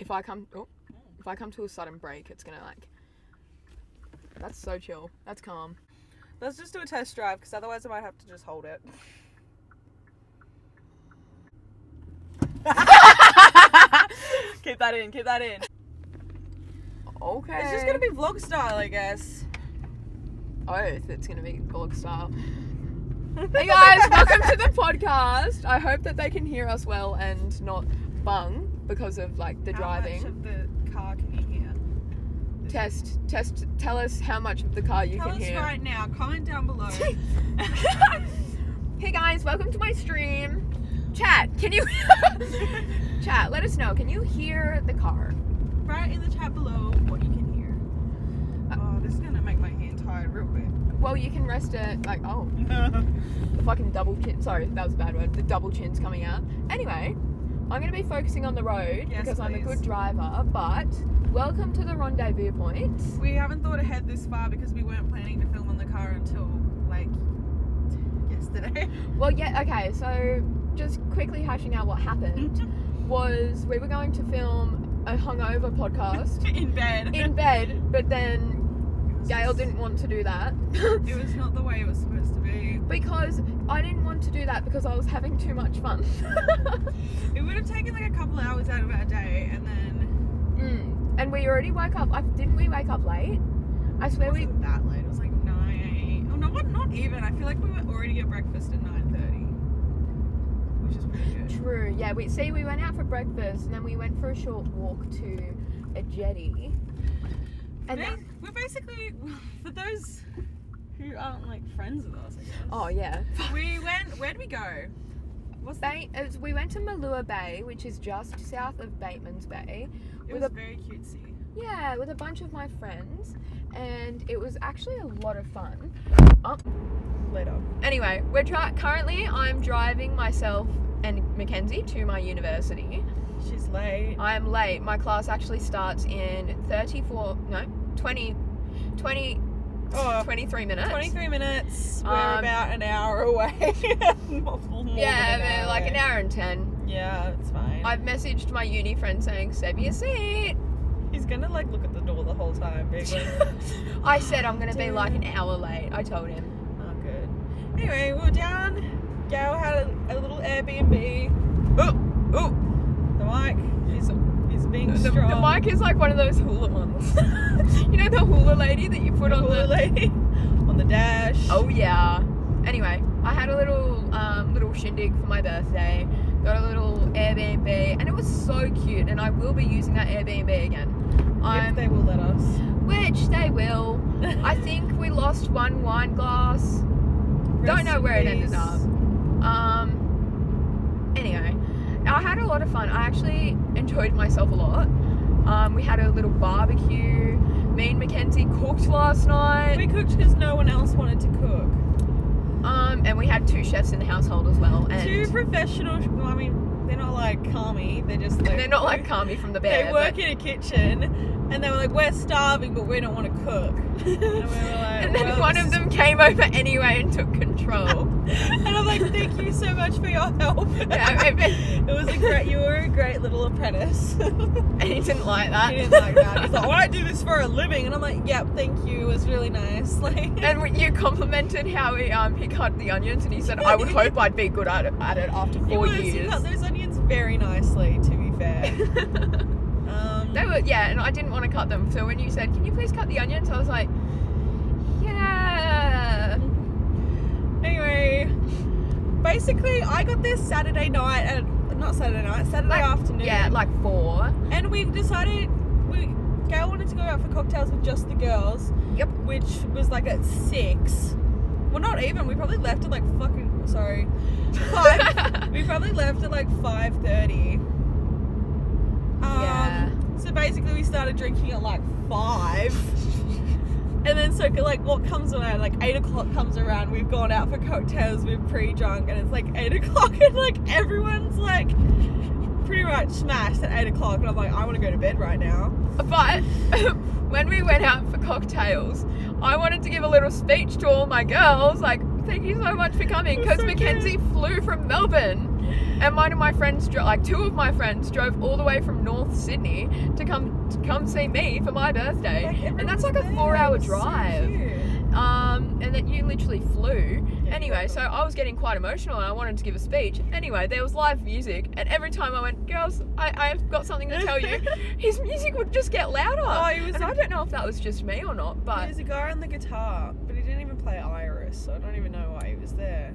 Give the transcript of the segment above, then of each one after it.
if I come to a sudden break, it's gonna like. That's so chill. That's calm. Let's just do a test drive, because otherwise I might have to just hold it. Keep that in. Okay. It's just gonna be vlog style, I guess. Oath, it's gonna be vlog style. Hey guys, welcome to the podcast. I hope that they can hear us well and not bung because of like the driving. How much of the car can you hear? Test. Tell us how much of the car you can hear. Tell us right now. Comment down below. Hey guys, welcome to my stream. Chat, can you chat? Let us know. Can you hear the car? Write in the chat below what you can hear. Oh, this is gonna make my hand tired real quick. Well, you can rest it like the fucking double chin. Sorry, that was a bad word. The double chin's coming out. Anyway, I'm going to be focusing on the road because I'm a good driver, but welcome to the rendezvous point. We haven't thought ahead this far because we weren't planning to film in the car until like yesterday. Well, yeah, okay, so just quickly hashing out what happened was we were going to film a hungover podcast. In bed, but then Gail didn't want to do that. It was not the way it was supposed to be. Because I didn't want to do that because I was having too much fun. It would have taken like a couple of hours out of our day, and then... And we already woke up. Didn't we wake up late? I swear it wasn't that late. It was like 9. Oh no, not even. I feel like we were already at breakfast at 9:30, which is pretty good. True. Yeah. We went out for breakfast and then we went for a short walk to a jetty. And we're basically, for those who aren't like friends with us, I guess. Oh yeah. Where'd we go? We went to Malua Bay, which is just south of Bateman's Bay. It was very cutesy. Yeah, with a bunch of my friends, and it was actually a lot of fun. Later. Anyway, currently I'm driving myself and Mackenzie to my university. She's late. I am late. My class actually starts in 23 minutes. 23 minutes. We're about an hour away. Yeah, like an hour and 10. Yeah, it's fine. I've messaged my uni friend saying, save your seat. He's gonna like look at the door the whole time, being like, I said I'm gonna be like an hour late. I told him. Oh, good. Anyway, we're down. Gail had a little Airbnb. Oh! The mic is being strong. The mic is like one of those hula ones. You know the hula lady that you put on the lady on the dash. Oh yeah. Anyway, I had a little shindig for my birthday. Got a little Airbnb, and it was so cute. And I will be using that Airbnb again. If they will let us. Which they will. I think we lost one wine glass. Don't know where it ended up. Anyway, I had a lot of fun. I actually enjoyed myself a lot. We had a little barbecue. Me and Mackenzie cooked last night. We cooked because no one else wanted to cook. And we had 2 chefs in the household as well. And 2 professional. Well, I mean, they're not like Kami. They're just like. They're not like Kami from The Bear. They work in a kitchen, and they were like, "We're starving, but we don't want to cook." And we were like, and then one of them came over anyway and took control. And I'm like, "Thank you so much for your help." Yeah, it was you were a great little apprentice. And he didn't like that. He didn't like that. He's like, "Well, I do this for a living," and I'm like, "Yep, thank you. It was really nice." Like, and you complimented how he cut the onions, and he said, "I would hope I'd be good at it after 4 years." He cut those onions very nicely, to be fair. They were, yeah, and I didn't want to cut them. So when you said, "Can you please cut the onions?" I was like, "Yeah." Anyway, basically, I got there Saturday afternoon. Yeah, like 4. And we decided Gail wanted to go out for cocktails with just the girls. Yep. Which was like at 6. Well, not even. We probably left at like 5. We probably left at like 5:30. Yeah. So basically, we started drinking at like 5. And then so like what comes around, like 8 o'clock comes around, we've gone out for cocktails, we're pre-drunk, and it's like 8 o'clock, and like everyone's like pretty much smashed at 8 o'clock, and I'm like, I want to go to bed right now. But when we went out for cocktails, I wanted to give a little speech to all my girls, like, thank you so much for coming, because Mackenzie flew from Melbourne. And one of my friends, like 2 of my friends, drove all the way from North Sydney to come see me for my birthday. And that's like a 4-hour drive. And then you literally flew. Yeah, anyway, so I was getting quite emotional and I wanted to give a speech. Anyway, there was live music, and every time I went, girls, I've got something to tell you, his music would just get louder. I don't know if that was just me or not, but... There's a guy on the guitar, but he didn't even play Iris, so I don't even know why he was there.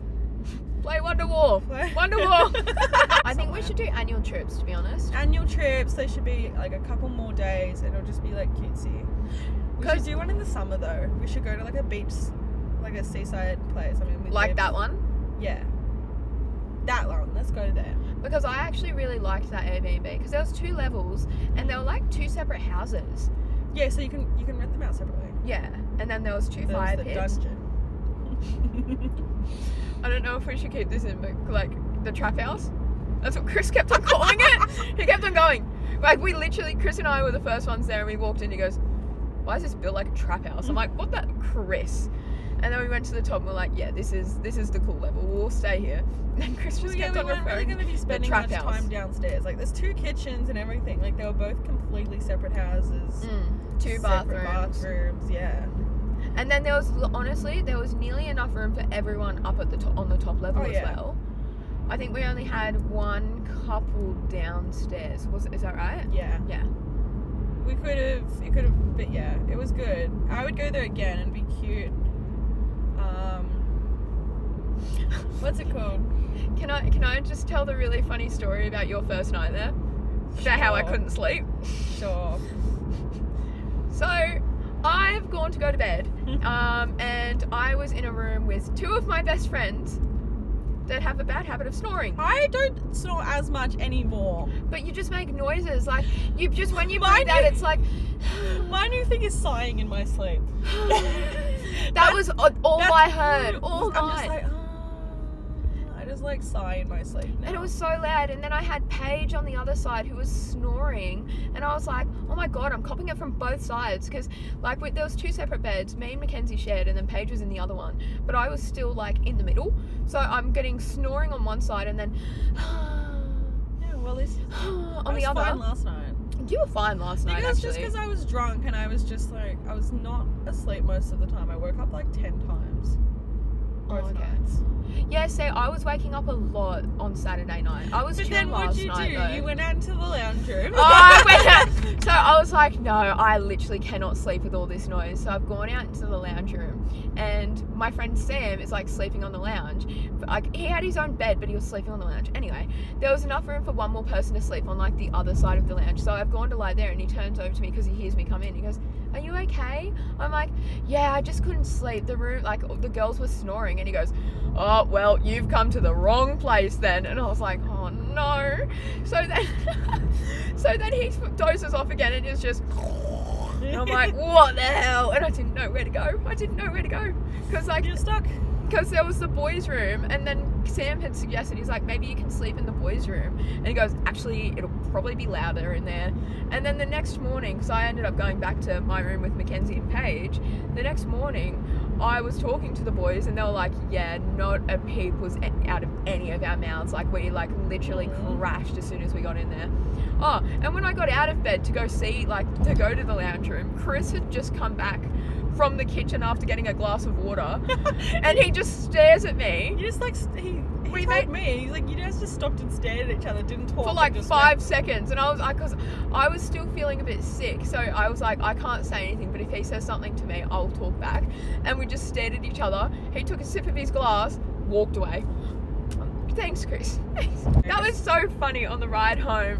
Play Wonderwall. Wonderwall. I think we should do annual trips, to be honest. Annual trips, they should be like a couple more days, and it'll just be like cutesy. We should do one in the summer though. We should go to like a beach, like a seaside place. I mean, that one? Yeah. That one. Let's go there. Because I actually really liked that Airbnb because there was 2 levels and there were like 2 separate houses. Yeah, so you can rent them out separately. Yeah, and then there was 2 fire pits. Dungeon. I don't know if we should keep this in, but like the trap house. That's what Chris kept on calling it. He kept on going. Like we literally, Chris and I were the first ones there, and we walked in. He goes, "Why is this built like a trap house?" I'm like, "What the Chris?" And then we went to the top and we're like, "Yeah, this is the cool level. We'll stay here." And then Chris just kept on referring really going to be spending much time downstairs. Like there's 2 kitchens and everything. Like they were both completely separate houses. 2 bathrooms. Yeah. And then there was nearly enough room for everyone up at the on the top level as well. I think we only had 1 couple downstairs. Is that right? Yeah. Yeah. It could have, but yeah, it was good. I would go there again and be cute. What's it called? Can I just tell the really funny story about your first night there? About how I couldn't sleep? Sure. So, I've gone to go to bed, and I was in a room with 2 of my best friends that have a bad habit of snoring. I don't snore as much anymore. But you just make noises, like, you just, when you breathe out, it's like... My new thing is sighing in my sleep. That was all I heard, all night. I'm just like, I just like sigh in my sleep now. And it was so loud, and then I had Paige on the other side who was snoring, and I was like, oh my god, I'm copping it from both sides, because like there was 2 separate beds, me and Mackenzie shared, and then Paige was in the other one, but I was still like in the middle, so I'm getting snoring on one side and then yeah, well, this on the other. I was fine last night. You were fine last night, actually. Just because I was drunk and I was just like, I was not asleep most of the time. I woke up like 10 times. Both nights. Yeah, see, I was waking up a lot on Saturday night. I was chilling last night. But then what'd you do? You went out into the lounge room. Oh, I went out. So I was like, no, I literally cannot sleep with all this noise. So I've gone out into the lounge room, and my friend Sam is like sleeping on the lounge. Like he had his own bed, but he was sleeping on the lounge. Anyway, there was enough room for 1 more person to sleep on like the other side of the lounge. So I've gone to lie there, and he turns over to me because he hears me come in. He goes, "Are you okay?" I'm like, "Yeah, I just couldn't sleep. The room, like the girls were snoring." And he goes, "Oh, well, you've come to the wrong place then." And I was like, "Oh no." So then he dozes off again and is just, and I'm like, "What the hell?" And I didn't know where to go. Because like, you're stuck. Because there was the boys' room, and then Sam had suggested, he's like, maybe you can sleep in the boys' room. And he goes, actually, it'll probably be louder in there. And then the next morning, because I ended up going back to my room with Mackenzie and Paige, the next morning, I was talking to the boys, and they were like, yeah, not a peep was out of any of our mouths. Like, we, like, literally crashed as soon as we got in there. Oh, and when I got out of bed to go to the lounge room, Chris had just come back from the kitchen after getting a glass of water, and he just stares at me. You just like he told me, he's like, you guys just stopped and stared at each other, didn't talk for like 5 seconds, and I was like, because I was still feeling a bit sick, so I was like, I can't say anything, but if he says something to me, I'll talk back. And we just stared at each other. He took a sip of his glass, walked away. Thanks, Chris. Thanks. That was so funny on the drive home.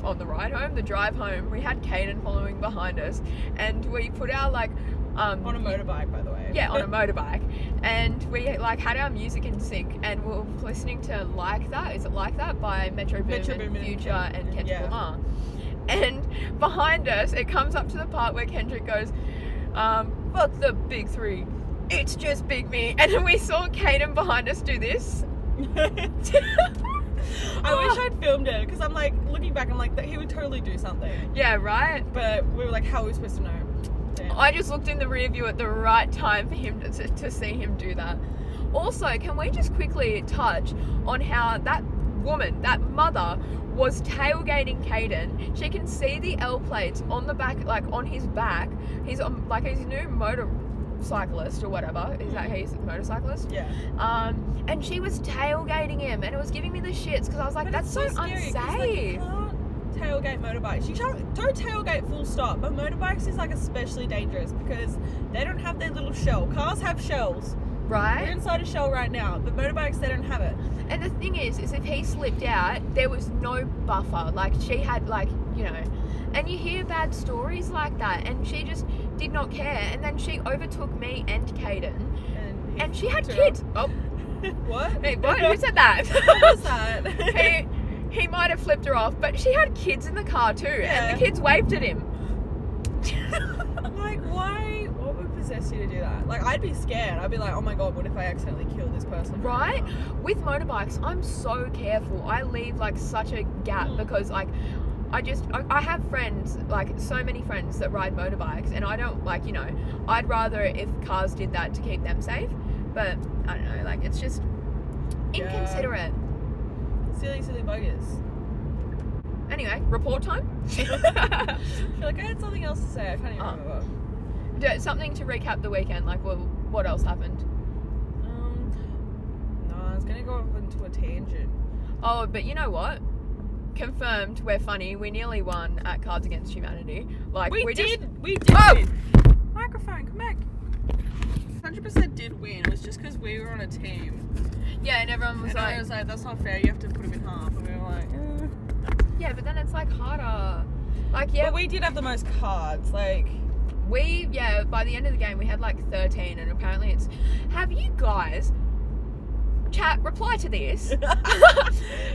We had Caden following behind us, and we put our like on a motorbike, by the way. Yeah, on a motorbike, and we like had our music in sync, and we were listening to Like That. Is it Like That by Metro Boomin, Future, and Kendrick Lamar. And behind us, it comes up to the part where Kendrick goes, "Fuck the big 3, it's just Big Me," and then we saw Caden behind us do this. I wish I'd filmed it, because I'm like, looking back, I'm like, that he would totally do something. Yeah, right? But we were like, how are we supposed to know? Damn. I just looked in the rear view at the right time for him to see him do that. Also, can we just quickly touch on how that woman, that mother, was tailgating Caden. She can see the L plates on the back, like on his back. He's on like his new motorcyclist or whatever. Is that he's a motorcyclist? Yeah. And she was tailgating him, and it was giving me the shits because I was like, But that's it's so scary, 'cause, like, unsafe. you can't tailgate motorbikes. You don't tailgate full stop, but motorbikes is like especially dangerous because they don't have their little shell. Cars have shells. We're Right? inside a shell right now, but motorbikes, they don't have it. And the thing is if he slipped out, there was no buffer. Like, she had, like, you know, and you hear bad stories like that, and she just did not care. And then she overtook me and Caden, and she had kids. Oh, What? hey, what? Who said that? What was that? he might have flipped her off, but she had kids in the car too, Yeah. and the kids waved at him. Like, why? What would possess you to do that? Like, I'd be scared. I'd be like, oh my god, what if I accidentally kill this person? Right? With motorbikes, I'm so careful. I leave like such a gap because like I have friends, like so many friends that ride motorbikes, and I don't like, you know, I'd rather if cars did that to keep them safe, but I don't know, like it's just inconsiderate. Silly buggers. Anyway, report time. I feel like I had something else to say. I can't even remember. Something to recap the weekend, like what else happened? No, I was gonna go off into a tangent. Oh, but you know what? Confirmed, we're funny. We nearly won at Cards Against Humanity. Like We did Oh! win. Microphone, come back. 100% did win. It was just because we were on a team. Yeah, and everyone was And I like, was like, that's not fair. You have to put them in half. And we were like, yeah, but then it's like harder. Like, yeah, But we did have the most cards. Like, by the end of the game we had like 13, and apparently it's. Have you guys, chat, reply to this.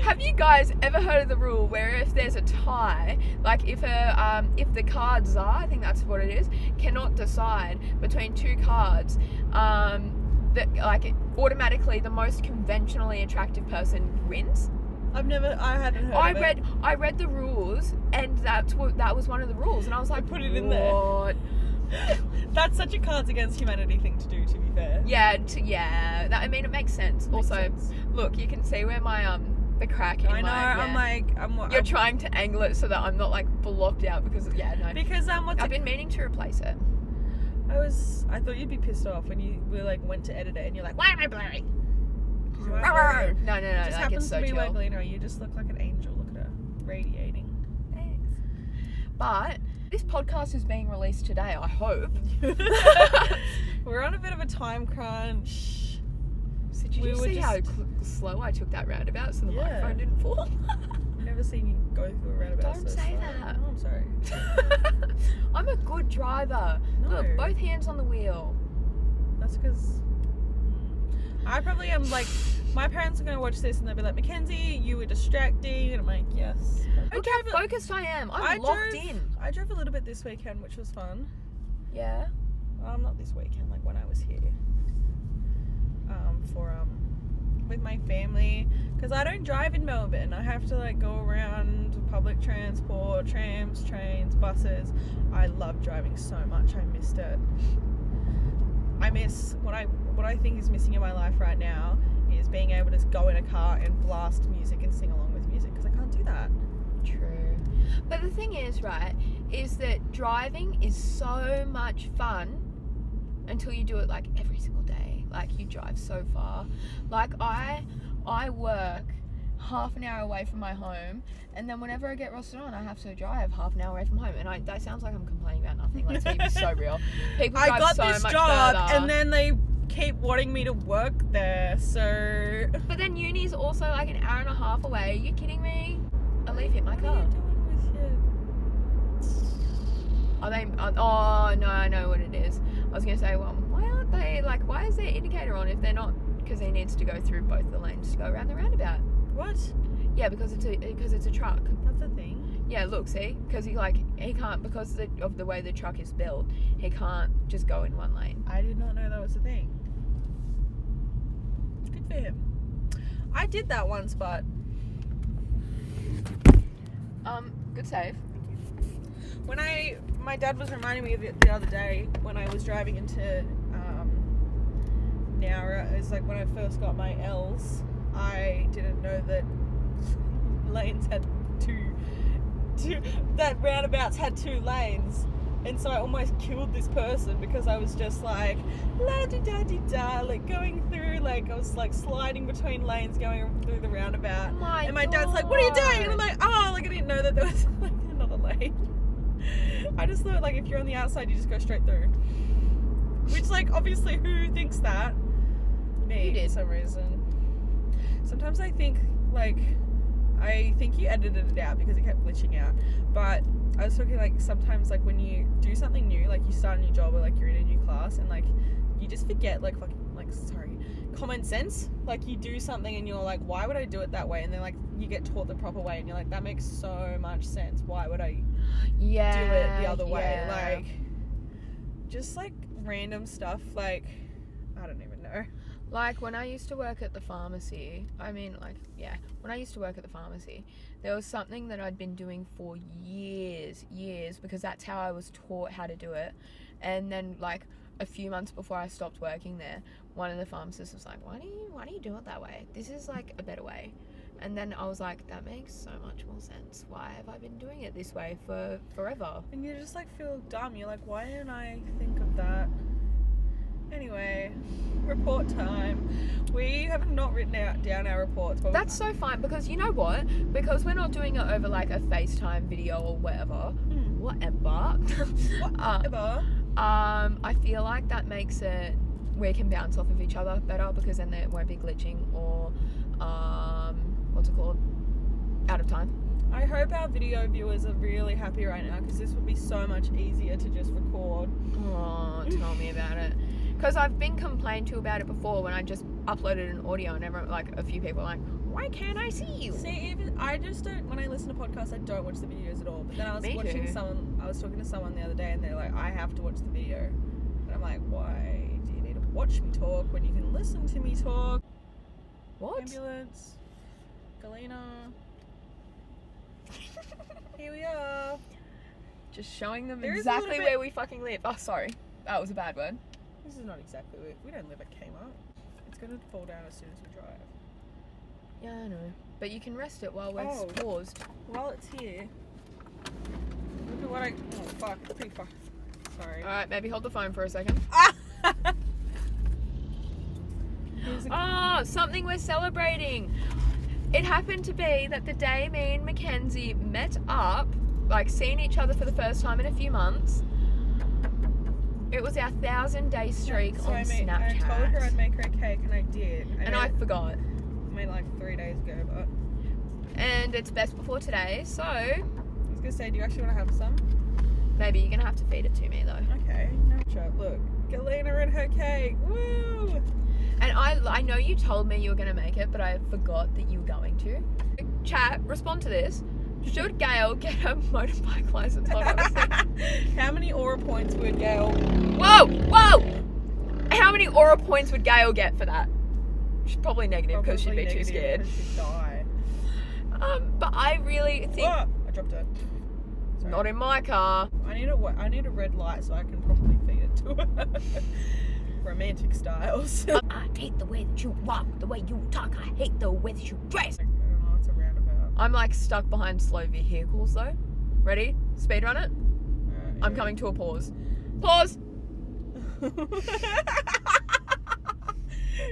Have you guys ever heard of the rule where if there's a tie, like if the card czar, I think that's what it is, cannot decide between two cards, that like automatically the most conventionally attractive person wins? I hadn't heard of it. I read the rules, and that was one of the rules, and I was like, put it in there. What? That's such a Cards Against Humanity thing to do, to be fair. Yeah, I mean, it makes sense. Look, you can see where my the crack in I know. my. Yeah. You're trying to angle it so that I'm not like blocked out because no. Because I've been meaning to replace it. I thought you'd be pissed off when you went to edit it and you're like, why am I blurry? No, It just like happens it's so to be chill. like, Lena, you just look like an angel. Look at her, radiating. Thanks. But this podcast is being released today, I hope. We're on a bit of a time crunch. So did you see how slow I took that roundabout so the microphone didn't fall? I've never seen you go through a roundabout. Don't say that. Oh, I'm sorry. I'm a good driver. No. Look, both hands on the wheel. That's because I probably am like, my parents are going to watch this and they'll be like, Mackenzie, you were distracting. And I'm like, yes. Look how focused I am. I'm locked in. I drove a little bit this weekend, which was fun. Yeah. Not this weekend, like when I was here. With my family. Because I don't drive in Melbourne. I have to like go around public transport, trams, trains, buses. I love driving so much. I missed it. I miss what I think is missing in my life right now is being able to go in a car and blast music and sing along with music because I can't do that. True. But the thing is, right, is that driving is so much fun until you do it like every single day. Like you drive so far. Like I work half an hour away from my home, and then whenever I get rostered on, I have to drive half an hour away from home. And that sounds like I'm complaining about nothing. Let's be so real. People drive I got so this much job, further. and then they keep wanting me to work there. So. But then uni's also like an hour and a half away. Are you kidding me? A leaf hit my What car. are you doing with your... Are they? Oh no, I know what it is. I was gonna say, well, why aren't they like? Why is their indicator on if they're not? Because he needs to go through both the lanes to go around the roundabout. What? Yeah, because it's a truck. That's a thing. Yeah, look, see, because he can't because of the way the truck is built. He can't just go in one lane. I did not know that was a thing. Good for him. I did that once, but Good save. when my dad was reminding me of it the other day when I was driving into Nowra. It was like when I first got my L's. I didn't know that lanes had two that roundabouts had 2 lanes. And so I almost killed this person because I was just like, la-di-da-di-da, like going through, like I was like sliding between lanes going through the roundabout. And my dad's like, what are you doing? And I'm like, oh, like I didn't know that there was like another lane. I just thought like if you're on the outside, you just go straight through. Which like, obviously who thinks that? Me, You did. for some reason. Sometimes I think you edited it out because it kept glitching out. But I was talking like sometimes like when you do something new, like you start a new job or like you're in a new class and like you just forget like common sense. Like you do something and you're like, why would I do it that way? And then like you get taught the proper way and you're like, that makes so much sense. Why would I do it the other way? Like just like random stuff, like I don't even know. Like when I used to work at the pharmacy, when I used to work at the pharmacy, there was something that I'd been doing for years, because that's how I was taught how to do it. And then like a few months before I stopped working there, one of the pharmacists was like, why do you do it that way? This is like a better way. And then I was like, that makes so much more sense. Why have I been doing it this way for forever? And you just like feel dumb. You're like, why didn't I think of that? Anyway, report time. We have not written down our reports. But That's so fine, because you know what? Because we're not doing it over like a FaceTime video or whatever. Whatever. I feel like that makes it, we can bounce off of each other better, because then there won't be glitching or what's it called? Out of time. I hope our video viewers are really happy right now, because this would be so much easier to just record. Oh, tell me about it. Because I've been complained to about it before when I just uploaded an audio and everyone, like a few people were like, why can't I see you? See, even I just don't, when I listen to podcasts, I don't watch the videos at all. But then I was Me watching too. I was talking to someone the other day and they're like, I have to watch the video. And I'm like, why do you need to watch me talk when you can listen to me talk? What? Ambulance. Galena. Here we are. Just showing them There is a exactly little bit- where we fucking live. Oh, sorry. That was a bad word. This is not exactly where we don't live at Kmart. It's gonna fall down as soon as we drive. Yeah, I know. But you can rest it while we're Oh. paused. While it's here, look at what oh fuck, it's pretty fuck. Sorry. Alright, maybe hold the phone for a second. Here's a- Oh, something we're celebrating. It happened to be that the day me and Mackenzie met up, like seeing each other for the first time in a few months, it was our 1,000-day streak So on I Snapchat. told her I'd make her a cake, and I did. And I forgot. made it like 3 days ago, but And it's best before today, so I was gonna say, do you actually want to have some? maybe you're gonna have to feed it to me though. Okay, no shot. Look, Galena and her cake. Woo! And I know you told me you were gonna make it, but I forgot that you were going to. Chat, respond to this. Should Gail get a motorbike license? Hold on a second. How many aura points would Gail? Whoa! How many aura points would Gail get for that? She's probably negative because she'd Probably be too negative scared. because she'd die. But I really think Oh, I dropped it. Sorry. not in my car. I need a red light so I can properly feed it to her. Romantic styles. I hate the way that you walk, the way you talk. I hate the way that you dress. I don't know, it's a roundabout. I'm like stuck behind slow vehicles though. Ready? Speed run it. I'm coming to a pause. Pause.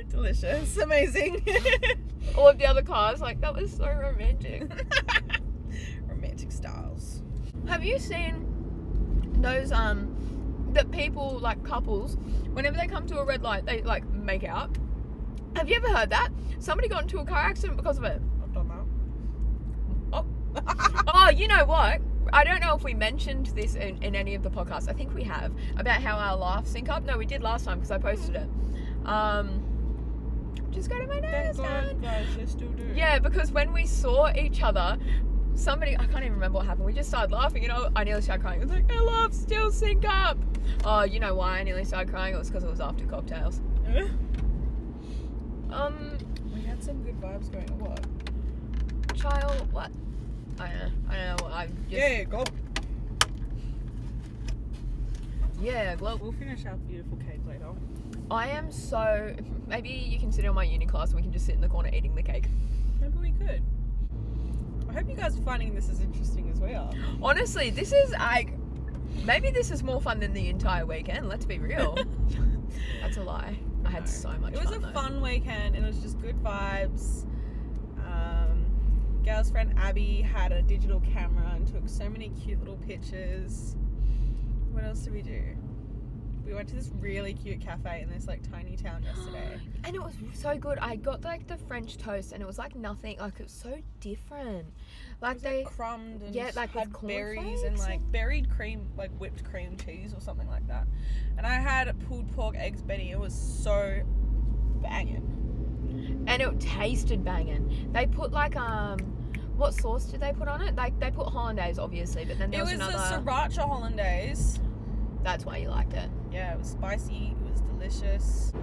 Delicious. Amazing. All of the other cars, like that was so romantic. Romantic styles. Have you seen those that people, like couples, whenever they come to a red light, they like make out? Have you ever heard that? Somebody got into a car accident because of it. I've done that. Oh, you know what? I don't know if we mentioned this in any of the podcasts. I think we have, about how our laughs sync up. No, we did last time because I posted it. Just got in my nose. Thank God, guys, they still do. Yeah, because when we saw each other, somebody, I can't even remember what happened. We just started laughing, I nearly started crying. It was like, our laughs still sync up. Oh, you know why I nearly started crying? It was because it was after cocktails. We had some good vibes going. What? Child, what? I don't know. I'm just, Yeah, go. yeah, glow. We'll finish our beautiful cake later. I am so, maybe you can sit in my uni class and we can just sit in the corner eating the cake. Maybe we could. I hope you guys are finding this as interesting as we are. Honestly, this is like, maybe this is more fun than the entire weekend. Let's be real. That's a lie. I had so much fun. It was a fun weekend, and it was just good vibes. Girl's friend Abby had a digital camera and took so many cute little pictures. What else did we do? We went to this really cute cafe in this like tiny town yesterday. And it was so good. I got like the French toast, and it was like nothing. Like it was so different. Like It was, they, crumbed and yeah, like had with berries and cornflakes like berried cream, like whipped cream cheese or something like that. And I had pulled pork eggs Benny. It was so banging. and it tasted banging. They put like what sauce did they put on it? Like they put hollandaise, obviously, but then there was another. A sriracha hollandaise. That's why you liked it. Yeah, it was spicy. It was delicious.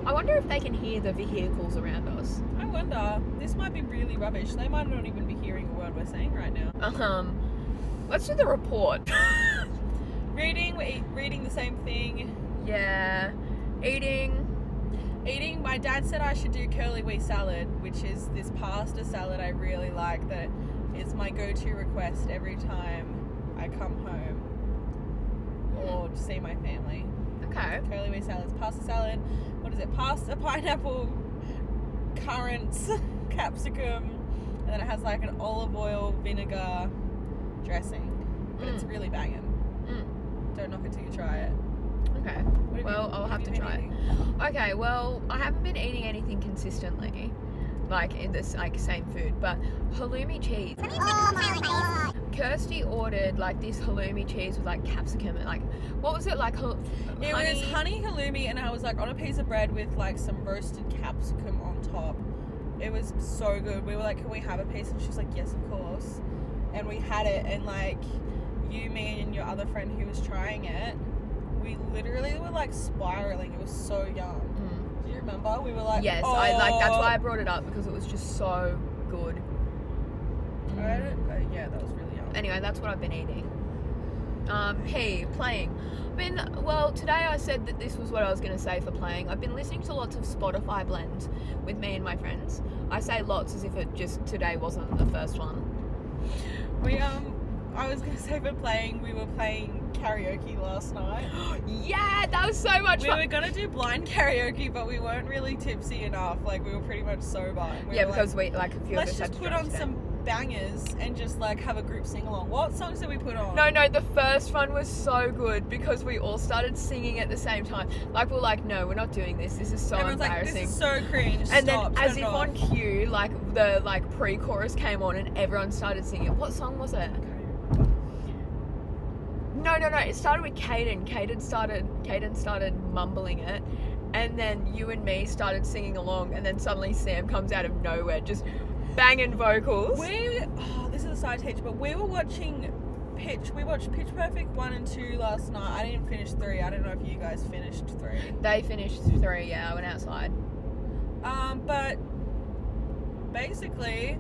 I wonder if they can hear the vehicles around us. I wonder. This might be really rubbish. They might not even be hearing a word we're saying right now. Let's do the report. We're reading the same thing. Yeah. Eating. My dad said I should do curly wee salad, which is this pasta salad I really like that is my go-to request every time I come home or to see my family. Okay. Curly wee salad's pasta salad. What is it? Pasta, pineapple, currants, capsicum, and then it has like an olive oil vinegar dressing. But it's really banging. Don't knock it till you try it. Okay. Well, I'll have to try it. Okay, well, I haven't been eating anything consistently, like in this like same food, but halloumi cheese. Oh my god. Kirsty ordered like this halloumi cheese with like capsicum and like, what was it like? It was honey halloumi, and I was like on a piece of bread with like some roasted capsicum on top. It was so good. We were like, can we have a piece? And she was like, yes, of course. And we had it, and like you, me, and your other friend who was trying it, we literally were like spiraling. It was so yum. Do you remember? We were like, yes, oh. I like, that's why I brought it up, because it was just so good. Yeah, that was really yum. Anyway, that's what I've been eating. Playing. Well, today I said that this was what I was going to say for playing. I've been listening to lots of Spotify blends with me and my friends. I say lots as if it just today wasn't the first one. I was gonna say for playing, we were playing karaoke last night. Yeah, that was so much fun. We were gonna do blind karaoke, but we weren't really tipsy enough. Like we were pretty much sober. Yeah, because we like a few of us let's had just to put on some bangers and just like have a group sing along. What songs did we put on? No, the first one was so good because we all started singing at the same time. Like we're like, no, we're not doing this. This is so Everyone's embarrassing. Like, this is so cringe. And Stop, then, as turn if it on off. cue, like the like pre-chorus came on and everyone started singing. What song was it? No. It started with Caden. Caden started mumbling it, and then you and me started singing along, and then suddenly Sam comes out of nowhere, just banging vocals. This is a side tangent, but we were watching We watched Pitch Perfect 1 and 2 last night. I didn't finish 3. I don't know if you guys finished 3. They finished 3. Yeah, I went outside. But basically,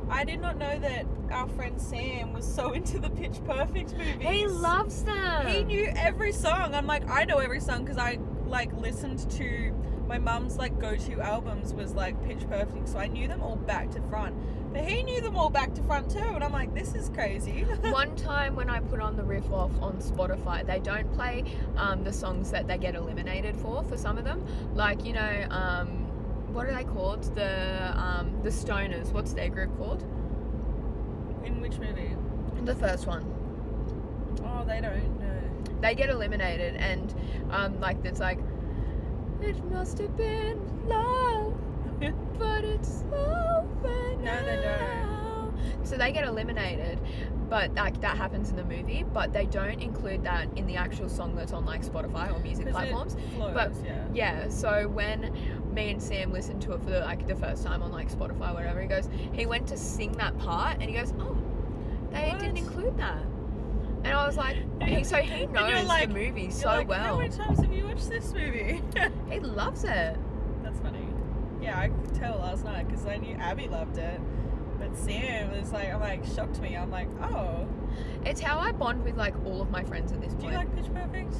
I did not know that our friend Sam was so into the Pitch Perfect movies. He loves them. He knew every song. I'm like, I know every song because I like listened to my mum's like go-to albums was like Pitch Perfect, so I knew them all back to front. But he knew them all back to front too, and I'm like, this is crazy. One time when I put on the riff off on Spotify, they don't play the songs that they get eliminated for some of them. Like, you know, what are they called? The Stoners. What's their group called? In which movie? The first one. Oh, they don't know. They get eliminated, and like there's like, it must have been love, but it's over now. No, they don't. So they get eliminated, but like that happens in the movie, but they don't include that in the actual song that's on like Spotify or music platforms. It flows, but yeah. So when me and Sam listened to it for the first time on like Spotify or whatever, he went to sing that part, and he goes, oh, they didn't include that. And I was like, so he knows like, the movie so like, well. How many times have you watched this movie? He loves it. That's funny. Yeah, I could tell last night because I knew Abby loved it. But Sam was like, shocked me. I'm like, oh. It's how I bond with like all of my friends at this point. Do you like Pitch Perfect?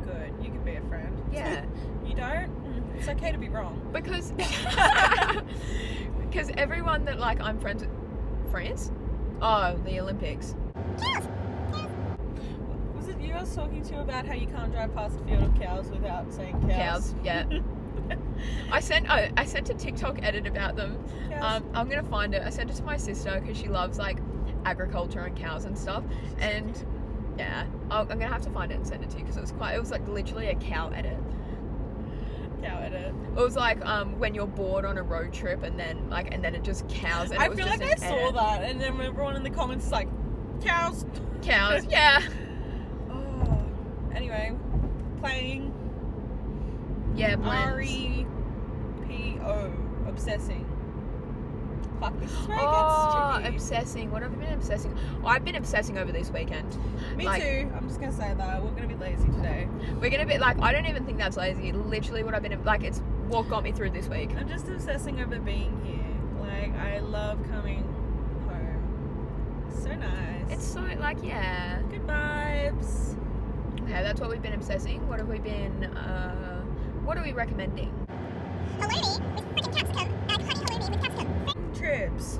Good. You can be a friend. Yeah. You don't? It's okay to be wrong. Because everyone that like I'm friends with, Oh, the Olympics. Was it you I was talking to about how you can't drive past a field of cows without saying cows? Cows, yeah. I sent a TikTok edit about them. I'm gonna find it. I sent it to my sister because she loves like agriculture and cows and stuff. And yeah, I'm gonna have to find it and send it to you because it was like literally a cow edit. Cow edit. It was like when you're bored on a road trip and then it just cows. And I it was feel just like I an saw edit. that, and then everyone in the comments is like, cows. Cows, yeah. Oh. Anyway, playing Yeah, blends. REPO, obsessing. Fuck, this is where it Oh, gets tricky. obsessing. What have I been obsessing? I've been obsessing over this weekend. Me like- too. I'm just gonna say that we're gonna be lazy today. We're gonna be like, I don't even think that's lazy. Literally, what I've been like, it's what got me through this week. I'm just obsessing over being here. Like, I love coming home. So nice. It's so like, yeah. good vibes. Okay, that's what we've been obsessing. What have we been? What are we recommending? Halloumi with freaking capsicum and honey halloumi with capsicum. Trips.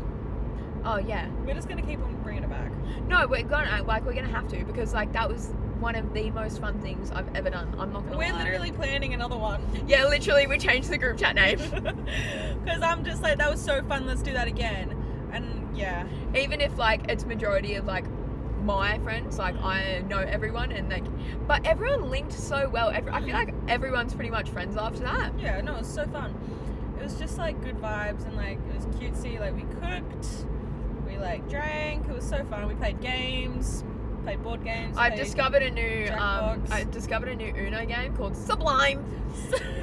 Oh yeah. We're just gonna keep on bringing it back. No, we're gonna have to because like that was one of the most fun things I've ever done. I'm not gonna We're lie. literally planning another one. Yeah, literally, we changed the group chat name. Because I'm just like, that was so fun, let's do that again. And yeah. Even if like it's majority of like my friends, like I know everyone and like, but everyone linked so well. I feel like everyone's pretty much friends after that. Yeah, no, it was so fun. It was just like good vibes and like it was cutesy. Like we cooked, we like drank. It was so fun. We played games, played board games. I played discovered a new Jackbox. Uno game called Sublime.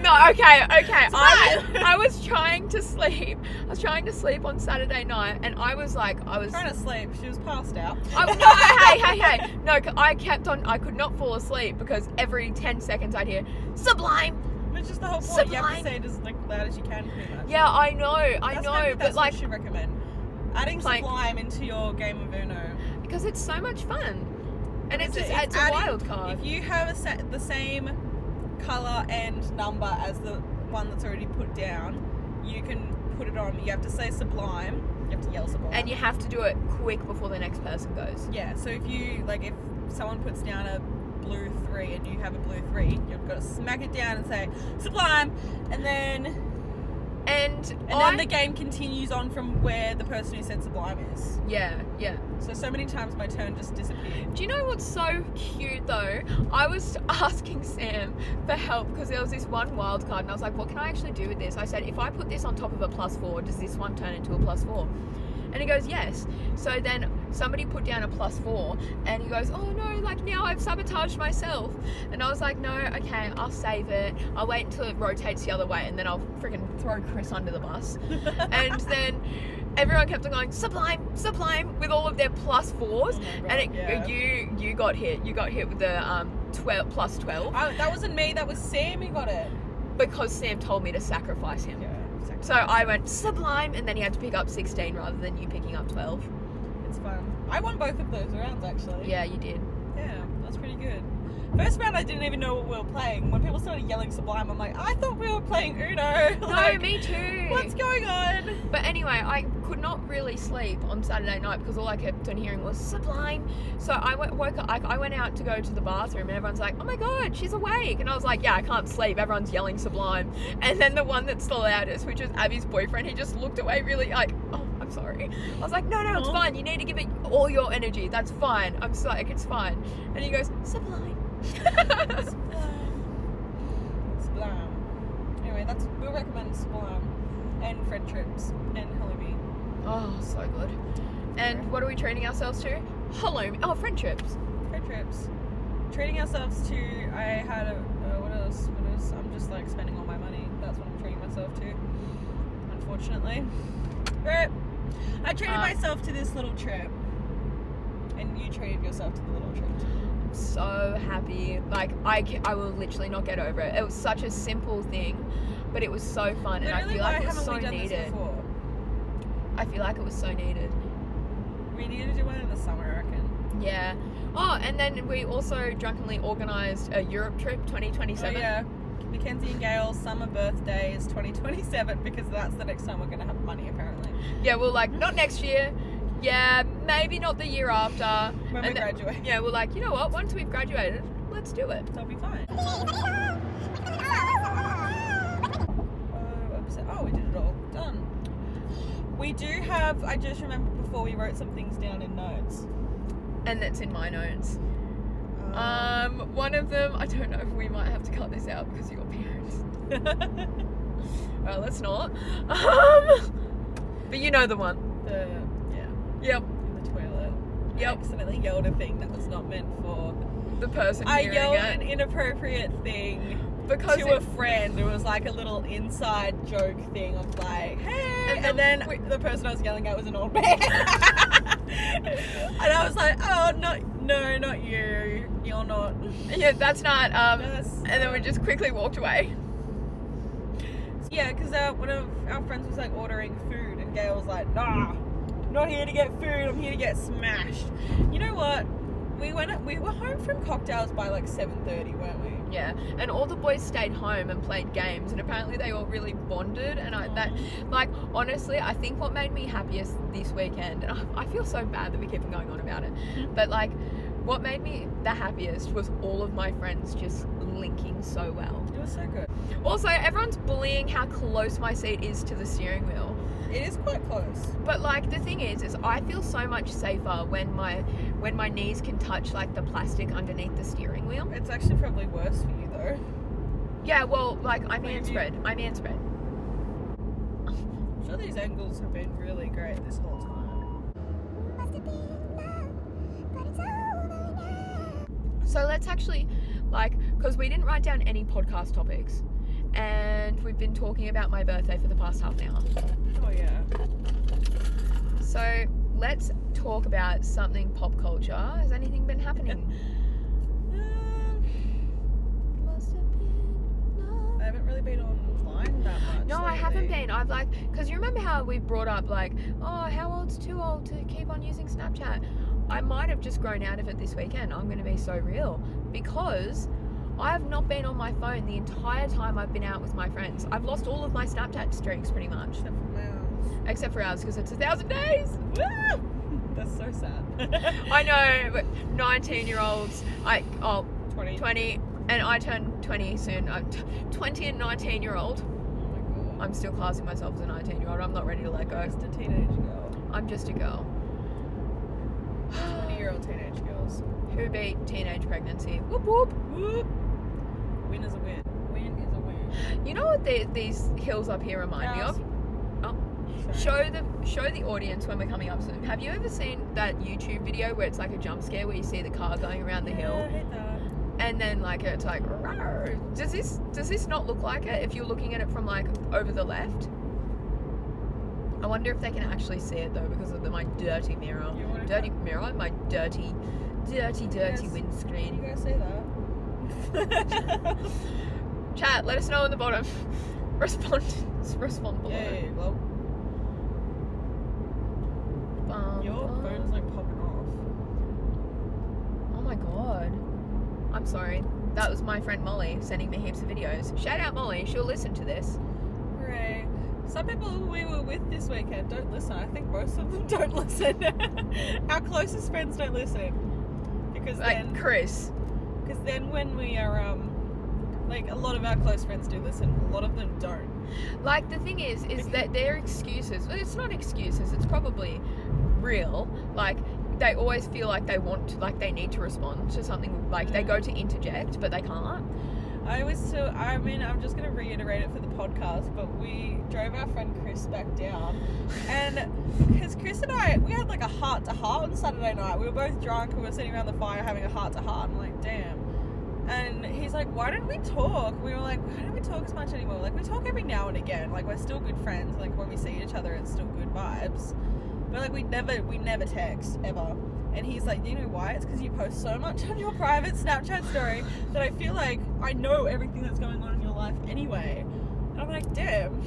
No, okay. I was trying to sleep. I was trying to sleep on Saturday night, and I was trying to sleep. She was passed out. Hey. No, I kept on. I could not fall asleep because every 10 seconds I'd hear Sublime. Which is the whole point. You have to Sublime. say it as like loud as you can, pretty much. Yeah, I know, That's but like what you should recommend. Adding Like- Sublime into your game of Uno. because it's so much fun, and it's It's a adding- wild card. If you have the same color and number as the one that's already put down, you can put it on. You have to say Sublime. You have to yell Sublime. And you have to do it quick before the next person goes. Yeah, so if someone puts down a blue 3 and you have a blue 3, you've got to smack it down and say Sublime, and then the game continues on from where the person who said Sublime is. Yeah. So many times my turn just disappeared. Do you know what's so cute though? I was asking Sam for help because there was this one wild card and I was like, what can I actually do with this? I said, if I put this on top of a +4, does this one turn into a +4? And he goes, yes. So then somebody put down a +4 and he goes, oh no, like now I've sabotaged myself. And I was like, no, okay, I'll save it. I'll wait until it rotates the other way and then I'll freaking throw Chris under the bus. And then everyone kept on going, Sublime with all of their +4s. Oh my God, And you got hit. You got hit with the +12 That wasn't me, that was Sam who got it. because Sam told me to sacrifice him. Yeah, exactly. So I went Sublime and then he had to pick up 16 rather than you picking up 12. It's fun. I won both of those rounds actually. Yeah, you did. Yeah, that's pretty good. First round I didn't even know what we were playing. When people started yelling Sublime, I'm like, I thought we were playing Uno. No, me too. What's going on? But anyway, I could not really sleep on Saturday night because all I kept on hearing was Sublime. So I went out to go to the bathroom and everyone's like, oh my God, she's awake. And I was like, yeah, I can't sleep. Everyone's yelling Sublime. And then the one that's the loudest, which is Abby's boyfriend, he just looked away really like, oh, I'm sorry. I was like, no, it's fine. You need to give it all your energy. That's fine. I'm sorry, it's fine. And he goes, Sublime. Sublime. Anyway, we'll recommend Sublime and Friend Trips and Halloumi. Oh, so good. And what are we treating ourselves to? Halloumi. Oh, Friend Trips. Friend Trips. Treating ourselves to. I had what else? I'm just like spending all my money. That's what I'm treating myself to. Unfortunately. But I treated myself to this little trip. And you treated yourself to the little trip too. So happy. Like I will literally not get over it. It was such a simple thing, but it was so fun. Literally, and I feel like it was so we done needed. this before? I feel like it was so needed. We need to do one in the summer, I reckon. Yeah. Oh, and then we also drunkenly organised a Europe trip 2027. Oh, yeah. Mackenzie and Gail's summer birthday is 2027 because that's the next time we're going to have money, apparently. Yeah, well, like, not next year, Yeah, maybe not the year after. When we graduate. Yeah, we're like, you know what? Once we've graduated, let's do it. That'll be fine. Oh, we did it all. Done. We do have, I just remember before we wrote some things down in notes. And that's in my notes. One of them, I don't know if we might have to cut this out because of your parents. Well, let's not. But you know the one. Yep. In the toilet. Yep. I accidentally yelled a thing that was not meant for The person I hearing yelled it. an inappropriate thing Because to a friend. It was like a little inside joke thing of like, hey, and then the person I was yelling at was an old man. And I was like, oh, no, not you. You're not. Yeah, that's not. Yes. And then we just quickly walked away. Yeah, because one of our friends was like ordering food, and Gail was like, nah, I'm not here to get food, I'm here to get smashed. You know what? We were home from cocktails by like 7:30, weren't we? Yeah, and all the boys stayed home and played games, and apparently they all really bonded. And honestly, I think what made me happiest this weekend, and I feel so bad that we keep on going on about it, but like, what made me the happiest was all of my friends just linking so well. It was so good. Also, everyone's bullying how close my seat is to the steering wheel. It is quite close. But like the thing is I feel so much safer when my knees can touch like the plastic underneath the steering wheel. It's actually probably worse for you though. Yeah, well, like I'm Maybe. hand spread. I'm sure these angles have been really great this whole time. Must have been love, but it's over now. So let's actually because we didn't write down any podcast topics, and we've been talking about my birthday for the past half an hour. Oh yeah. So let's talk about something pop culture. Has anything been happening? Must have been I haven't really been online that much. No, I lately. haven't been. I've because you remember how we brought up how old's too old to keep on using Snapchat? I might have just grown out of it this weekend. I'm going to be so real because I have not been on my phone the entire time I've been out with my friends. I've lost all of my Snapchat streaks pretty much. Except for ours because it's 1,000 days. Woo! That's so sad. I know, but 19-year-olds, 20. and I turn 20 soon. I'm 20 and 19-year-old. Oh my god. I'm still classing myself as a 19-year-old. I'm not ready to let go. Just a teenage girl. I'm just a girl. 20-year-old teenage girls. Who beat teenage pregnancy? Whoop whoop. Whoop. Win is a win. Win is a win. You know what these hills up here remind me of? Sorry. Show the audience when we're coming up soon. Have you ever seen that YouTube video where it's like a jump scare where you see the car going around the hill? I hate that. And then like it's like rawr. Does this not look like it if you're looking at it from like over the left? I wonder if they can actually see it though because of my dirty mirror. My dirty Yes. windscreen. You guys say that? Chat, let us know in the bottom. Respond below. Yeah, well, your phone's like popping off. Oh my god. I'm sorry. That was my friend Molly sending me heaps of videos. Shout out Molly, she'll listen to this. Hooray. Some people we were with this weekend don't listen. I think most of them don't listen. Our closest friends don't listen. Because Like Chris. Because then when we are, like a lot of our close friends do listen, a lot of them don't. Like the thing is that their excuses, well, it's not excuses, it's probably real. Like they always feel like they need to respond to something, like they go to interject, but they can't. I'm just going to reiterate it for the podcast, but we drove our friend Chris back down, and because Chris and I, we had like a heart-to-heart on Saturday night. We were both drunk, we were sitting around the fire having a heart-to-heart. I'm like, damn. And he's like, why don't we talk? We were like, why don't we talk as much anymore? Like, we talk every now and again. Like, we're still good friends. Like, when we see each other, it's still good vibes. But like, we never text, ever. And he's like, you know why? It's because you post so much on your private Snapchat story that I feel like I know everything that's going on in your life anyway. And I'm like, damn.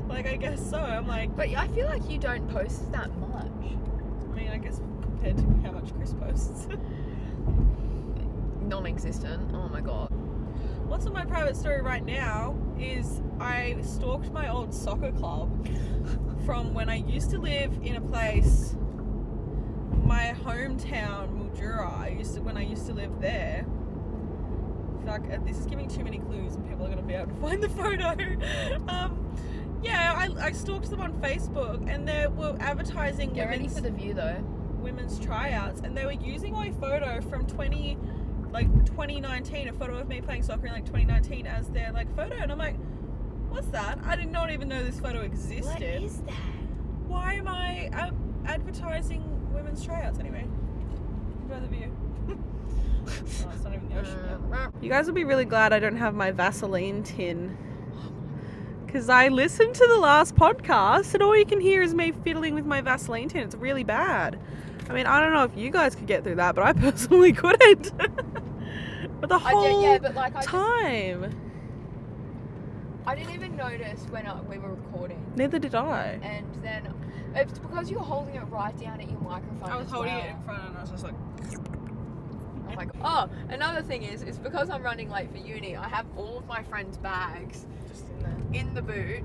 Like, I guess so. I'm like, But I feel like you don't post that much. I mean, I guess compared to how much Chris posts. Non-existent. Oh my god. What's on my private story right now is I stalked my old soccer club from when I used to live in a place, my hometown, Mildura. When I used to live there. Fuck, this is giving too many clues, and people are gonna be able to find the photo. Yeah, I stalked them on Facebook, and they were advertising Get ready for the view though. women's tryouts, and they were using my photo from 2019, a photo of me playing soccer in like 2019 as their like photo, and I'm like, what's that? I did not even know this photo existed. What is that? Why am I advertising women's tryouts anyway? Enjoy the view. Oh, it's not even the ocean yet. You guys will be really glad I don't have my Vaseline tin, because I listened to the last podcast and all you can hear is me fiddling with my Vaseline tin. It's really bad. I mean, I don't know if you guys could get through that, but I personally couldn't. But the whole time. I didn't even notice when we were recording. Neither did I. And then it's because you were holding it right down at your microphone. I was holding it in front and I was just like... Oh my god. Oh, another thing is because I'm running late for uni, I have all of my friends' bags Just in there. in the boot.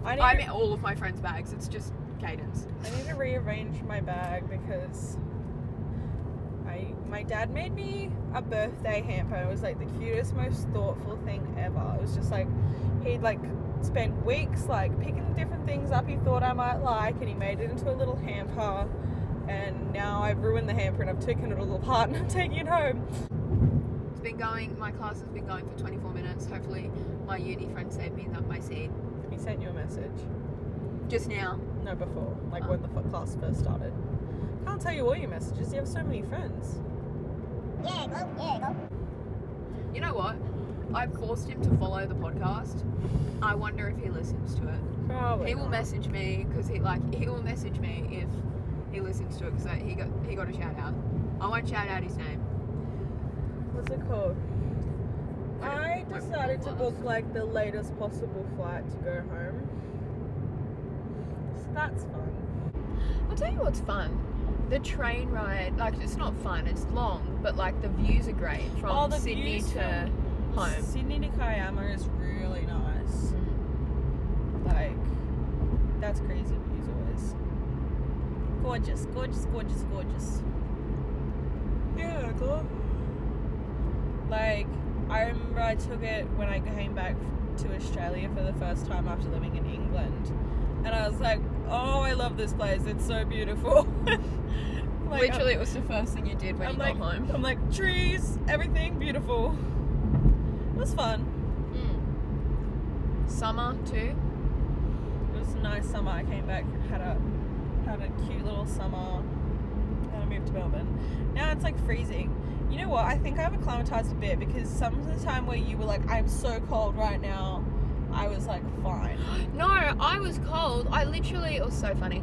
I mean all of my friends' bags. It's just Caden's. I need to rearrange my bag because my dad made me a birthday hamper. It was like the cutest, most thoughtful thing ever. It was just like he'd like spent weeks like picking different things up he thought I might like, and he made it into a little hamper. And now I've ruined the hamper and I've taken it all apart and I'm taking it home. It's been going. My class has been going for 24 minutes. Hopefully, my uni friend saved me my seat. He sent you a message. Just now. No, before, like when the class first started. Can't tell you all your messages. You have so many friends. Yeah, go. You know what? I've forced him to follow the podcast. I wonder if he listens to it. Probably. He will not. message me because he will message me if he listens to it because he got a shout out. I won't shout out his name. What's it called? I decided to book like the latest possible flight to go home. So that's fun. I'll tell you what's fun. The train ride, like it's not fun, it's long, but like the views are great from Sydney to home. Sydney to Kiama is really nice. Like, that's crazy views always. Gorgeous, gorgeous, gorgeous, gorgeous. Yeah, cool. Like, I remember I took it when I came back to Australia for the first time after living in England. And I was like, oh, I love this place. It's so beautiful. Like, literally, it was the first thing you did when you got home. I'm like, trees, everything beautiful. It was fun. Summer too. It was a nice summer. I came back, had a cute little summer. Then I moved to Melbourne. Now it's like freezing. You know what? I think I've acclimatized a bit because some of the time where you were like, I'm so cold right now, I was like, fine. No, I was cold. It was so funny.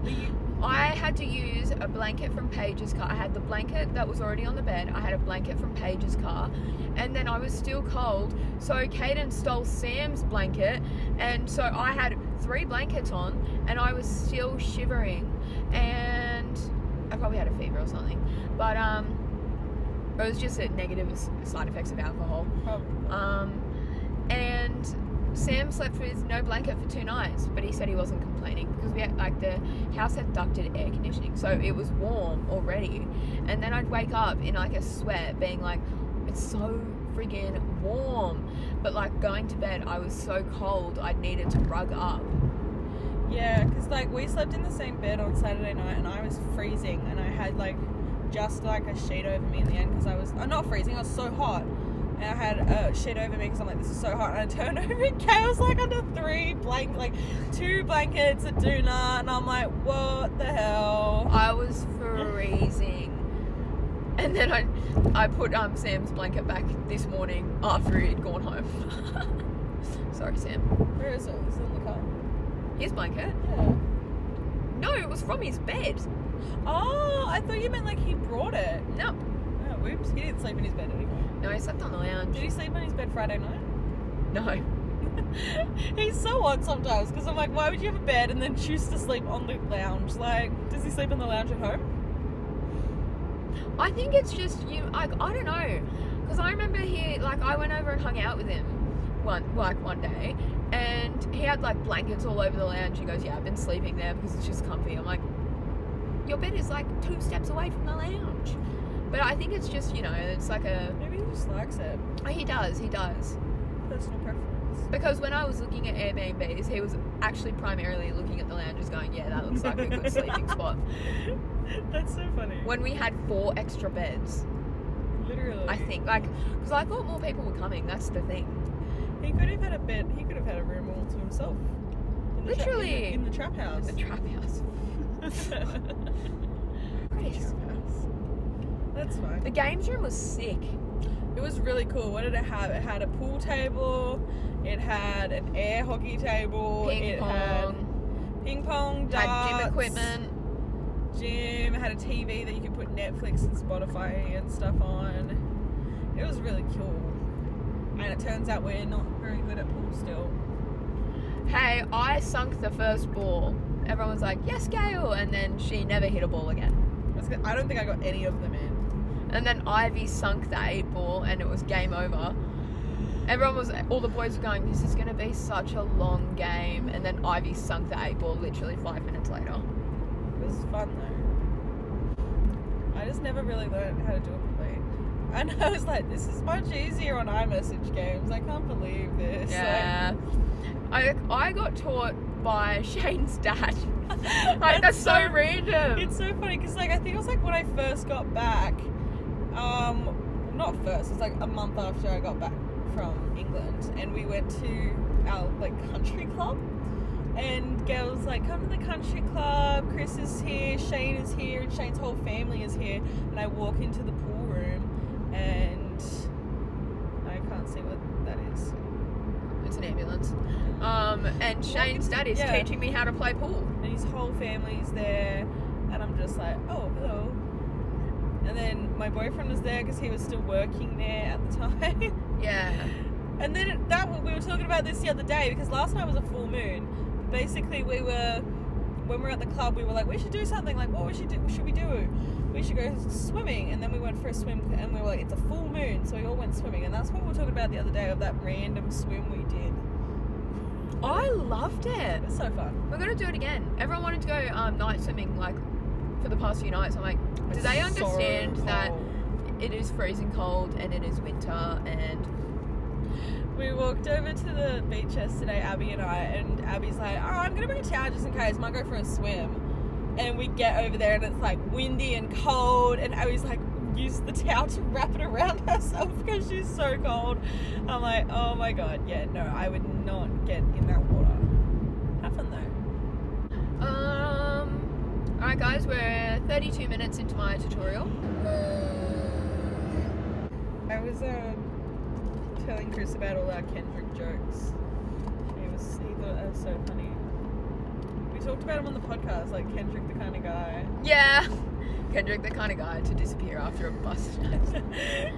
I had to use a blanket from Paige's car. I had the blanket that was already on the bed. I had a blanket from Paige's car. And then I was still cold. So Caden stole Sam's blanket. And so I had 3 blankets on. And I was still shivering. And I probably had a fever or something. But it was just a negative side effects of alcohol. And Sam slept with no blanket for 2 nights, but he said he wasn't complaining because we had like the house had ducted air conditioning, so it was warm already. And then I'd wake up in like a sweat, being like, it's so friggin' warm. But like going to bed, I was so cold, I needed to rug up. Yeah, because like we slept in the same bed on Saturday night, and I was freezing, and I had like just like a sheet over me in the end because I was not freezing, I was so hot. And I had a sheet over me because I'm like, this is so hot. And I turned over and Kay was like under 2 blankets, a doona. And I'm like, what the hell? I was freezing. And then I put Sam's blanket back this morning after he'd gone home. Sorry, Sam. Where is it? Is it in the car? His blanket? Yeah. No, it was from his bed. Oh, I thought you meant like he brought it. No. Oh, whoops. He didn't sleep in his bed anyway. No, he slept on the lounge. Did he sleep on his bed Friday night? No. He's so odd sometimes because I'm like, why would you have a bed and then choose to sleep on the lounge? Like, does he sleep in the lounge at home? I think it's just I don't know, because I remember I went over and hung out with him one day, And he had like blankets all over the lounge. He goes, yeah, I've been sleeping there because it's just comfy. I'm like, your bed is like 2 steps away from the lounge. But I think it's just, it's like a... Maybe he just likes it. Oh, he does. Personal preference. Because when I was looking at Airbnbs, he was actually primarily looking at the lounges going, yeah, that looks like a good sleeping spot. That's so funny. When we had 4 extra beds. Literally. I think, because I thought more people were coming, that's the thing. He could have had a bed, he could have had a room all to himself. Literally. In the trap house. In the trap house. Pretty Trap house. That's fine. The games room was sick. It was really cool. What did it have? It had a pool table, it had an air hockey table, Ping pong. Had ping pong, darts, Had gym equipment. It had a TV that you could put Netflix and Spotify and stuff on. It was really cool. And it turns out we're not very good at pool still. Hey, I sunk the first ball. Everyone was like, yes, Gail. And then she never hit a ball again. I don't think I got any of them in. And then Ivy sunk the 8 ball and it was game over. All the boys were going, this is going to be such a long game. And then Ivy sunk the 8 ball literally 5 minutes later. It was fun though. I just never really learned how to do it properly. And I was like, this is much easier on iMessage games. I can't believe this. Yeah. I got taught by Shane's dad. That's so random. It's so funny because I think it was when I first got back. Not first. It was a month after I got back from England, and we went to our country club. And Gail was like, come to the country club. Chris is here. Shane is here, and Shane's whole family is here. And I walk into the pool room, and I can't see what that is. It's an ambulance. And Shane's dad is teaching me how to play pool. And his whole family's there, and I'm just like, oh, hello. And then my boyfriend was there because he was still working there at the time. Yeah. And then we were talking about this the other day because last night was a full moon. Basically, when we were at the club, we were like, we should do something. Like, what should we do? We should go swimming. And then we went for a swim, and we were like, it's a full moon, so we all went swimming. And that's what we were talking about the other day, of that random swim we did. I loved it. It was so fun. We're gonna do it again. Everyone wanted to go night swimming for the past few nights. I'm like, do they understand that it is freezing cold and it is winter? And we walked over to the beach yesterday, Abby and I, and Abby's like, oh, I'm gonna bring a towel just in case, I might go for a swim. And we get over there and it's windy and cold, and Abby's like, use the towel to wrap it around herself because she's so cold. I'm like, oh my god, yeah, no, I would not get in that water. Have fun though. Alright guys, we're 32 minutes into my tutorial. I was telling Chris about all our Kendrick jokes. He thought that was so funny. We talked about him on the podcast, Kendrick the kind of guy. Yeah. Kendrick the kind of guy to disappear after a bus.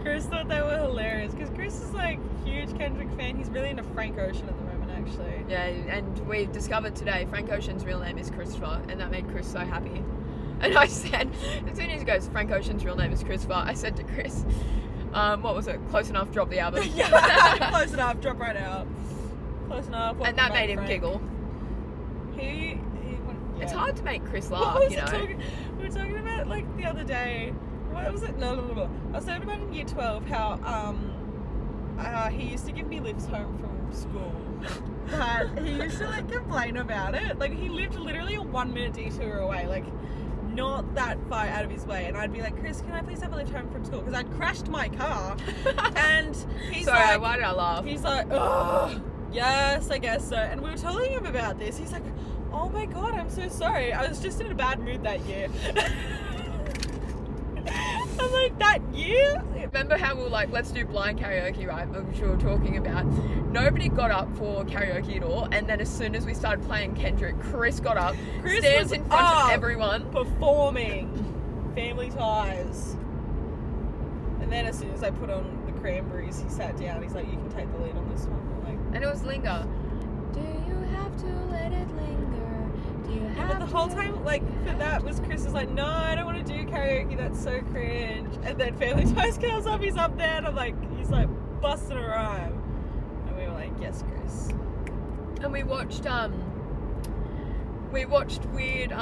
Chris thought they were hilarious because Chris is a huge Kendrick fan. He's really into Frank Ocean at the moment, actually. Yeah, and we discovered today Frank Ocean's real name is Christopher, and that made Chris so happy. And I said, as soon as he goes, Frank Ocean's real name is Christopher, I said to Chris, what was it? Close enough, drop the album. Yeah, close enough, drop right out. Close enough. And that made him Frank. giggle. Yeah. It's hard to make Chris laugh, we know. We were talking about the other day. What was it? No. I was talking about in year 12 how he used to give me lifts home from school. But he used to complain about it. He lived literally a 1-minute detour away, not that far out of his way. And I'd be like, Chris, can I please have a lift home from school? Because I'd crashed my car. And he's Sorry, why did I laugh? He's like, oh, yes, I guess so. And we were telling him about this. He's like, oh my god, I'm so sorry. I was just in a bad mood that year. I'm like, that year? Remember how we were like, let's do blind karaoke, right? Which we were talking about. Nobody got up for karaoke at all. And then as soon as we started playing Kendrick, Chris got up, stands in front of everyone. Performing Family Ties. And then as soon as I put on the Cranberries, he sat down. He's like, you can take the lead on this one. And it was Linger. Do you have to let it linger? Do you have but the whole time, for that was Chris was like, no, I don't want to do karaoke, that's so cringe. And then Family Ties comes up, he's up there, and he's busting a rhyme. And we were like, yes, Chris. and we watched weird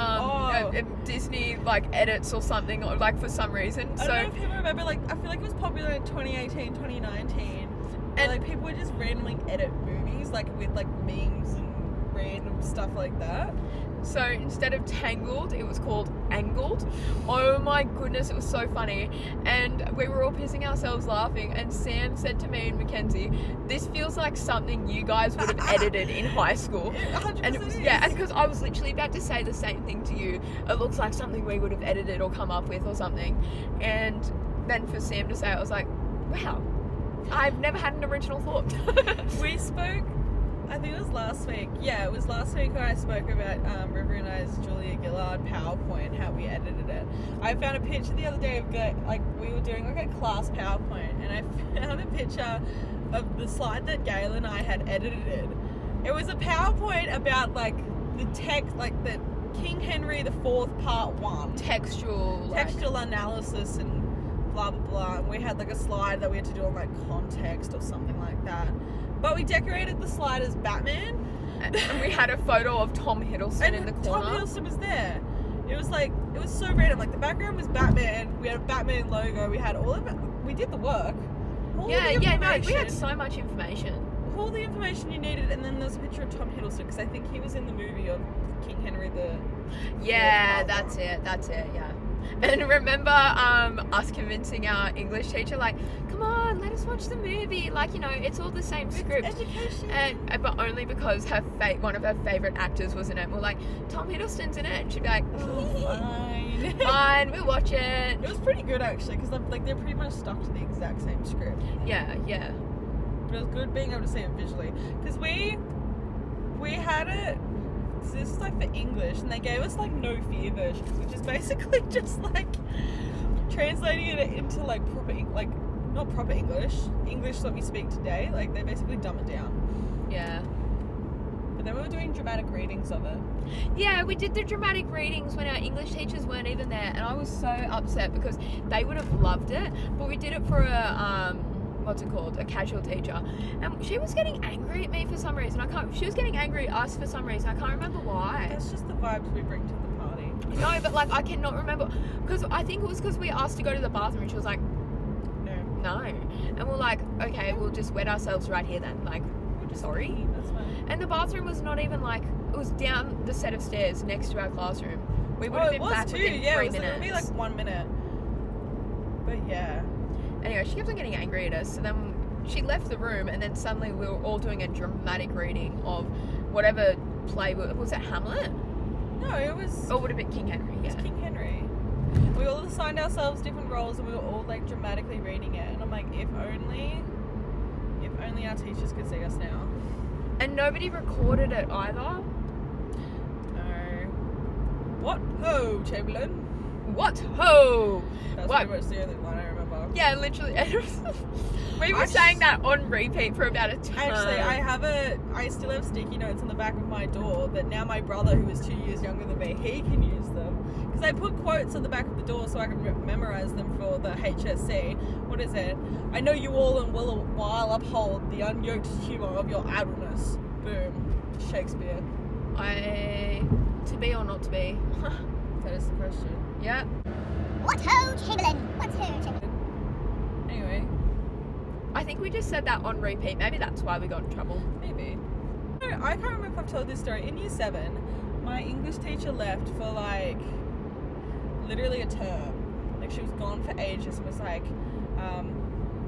Disney like edits or something, or like for some reason. I don't know if people remember, like, I feel like it was popular in 2018, 2019. And like people would just randomly edit movies, like with like memes and random stuff like that. So instead of Tangled, it was called Angled. Oh my goodness, it was so funny. And we were all pissing ourselves laughing. And Sam said to me and Mackenzie, "This feels like something you guys would have edited in high school." 100% And it was, is. yeah, and because I was literally about to say the same thing to you. It looks like something we would have edited or come up with or something. And then for Sam to say it, I was like, wow, I've never had an original thought. We spoke, I think it was last week. Yeah, it was last week when I spoke about River and I's Julia Gillard PowerPoint, how we edited it. I found a picture the other day of like we were doing like a class PowerPoint, and I found a picture of the slide that Gail and I had edited. It was a PowerPoint about like the text, like the King Henry IV Part 1. Textual Analysis and blah blah blah. And we had like a slide that we had to do on like context or something like that. But we decorated the slide as Batman. And we had a photo of Tom Hiddleston in the corner. Tom Hiddleston was there. It was so random. Like the background was Batman. We had a Batman logo. We had all of it. We did the work. No, we had so much information. All the information you needed, and then there's a picture of Tom Hiddleston because I think he was in the movie of King Henry the. Yeah, that's it. Yeah. And remember us convincing our English teacher, like, come on, let us watch the movie. Like, you know, it's all the same script. It's education. But only because one of her favourite actors was in it. We're like, Tom Hiddleston's in it. And she'd be like, fine. Fine, we'll watch it. It was pretty good, actually, because like they're pretty much stuck to the exact same script. Yeah. But it was good being able to see it visually. Because we had it. So this is like for English, and they gave us like no fear versions, which is basically just like translating it into like not proper English that we speak today. Like they basically dumb it down. Yeah. But then we were doing dramatic readings of it. Yeah, we did the dramatic readings when our English teachers weren't even there, and I was so upset because they would have loved it. But we did it for a a casual teacher, and she was getting angry at me for some reason. She was getting angry at us for some reason. I can't remember why. That's just the vibes we bring to the party. No, but like I cannot remember, because I think it was because we asked to go to the bathroom and she was like, no, and we're like, okay, we'll just wet ourselves right here then. Like, sorry. That's fine. And the bathroom was not even like, it was down the set of stairs next to our classroom. We would have been back within 3 minutes. It would be like 1 minute. But yeah. Anyway, she kept on getting angry at us, so then she left the room, and then suddenly we were all doing a dramatic reading of whatever play. Was it Hamlet? No, it was. Or would have been King Henry. It was King Henry. We all assigned ourselves different roles, and we were all like dramatically reading it. And I'm like, if only our teachers could see us now. And nobody recorded it either. No. What ho, Chamberlain? What ho? That's What? pretty much the only line I remember. Yeah, literally. We were saying that on repeat for about a time. Actually, I still have sticky notes on the back of my door that now my brother, who is 2 years younger than me, he can use them. Because I put quotes on the back of the door so I can memorize them for the HSC. What is it? I know you all and will while uphold the unyoked humour of your idleness. Boom. Shakespeare. To be or not to be? That is the question. Yeah. What ho, Chamberlain? What's ho, Chamberlain? Anyway. I think we just said that on repeat. Maybe that's why we got in trouble. Maybe. I can't remember if I've told this story. In year 7, my English teacher left for like literally a term. Like she was gone for ages and was like,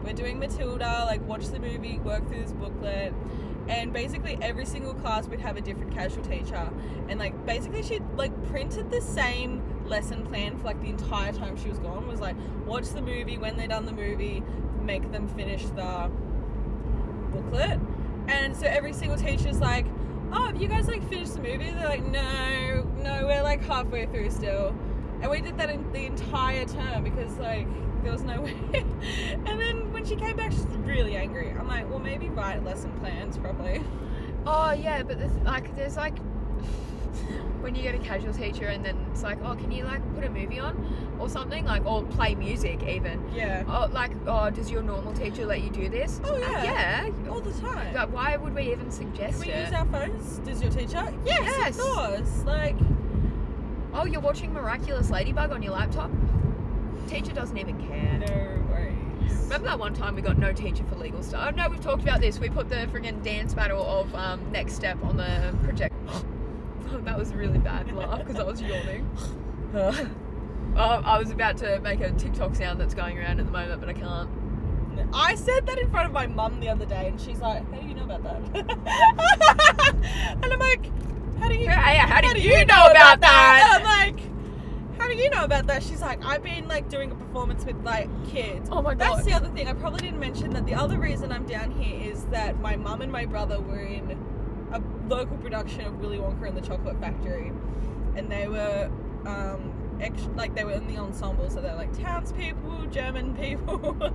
we're doing Matilda, like watch the movie, work through this booklet. And basically every single class we'd have a different casual teacher. And like basically she like printed the same lesson plan for like the entire time she was gone. Was like, watch the movie, when they're done the movie, make them finish the booklet. And so every single teacher's like, oh, have you guys like finished the movie? They're like, no, we're like halfway through still. And we did that in the entire term because like there was no way. And then when she came back, she's really angry. I'm like, well, maybe write lesson plans properly. Oh yeah, but there's like when you get a casual teacher and then It's like, oh, can you like put a movie on or something, like, or play music even. Yeah. Oh, like, oh, does your normal teacher let you do this? Oh yeah. Yeah. All the time. Like, why would we even suggest Can we it? use our phones? Does your teacher? Yes. Of course. Like. Oh, you're watching Miraculous Ladybug on your laptop? Teacher doesn't even care. No worries. Remember that one time we got no teacher for legal stuff? Oh no, we've talked about this. We put the friggin' dance battle of Next Step on the project. That was a really bad laugh because I was yawning. I was about to make a TikTok sound that's going around at the moment, but I can't. I said that in front of my mum the other day, and she's like, "How do you know about that?" And I'm like, "How do you know about that?" And I'm like, "How do you know about that?" She's like, "I've been like doing a performance with like kids." Oh my god. That's the other thing. I probably didn't mention that the other reason I'm down here is that my mum and my brother were in a local production of Willy Wonka and the Chocolate Factory, and they were they were in the ensemble, so they're like townspeople, German people,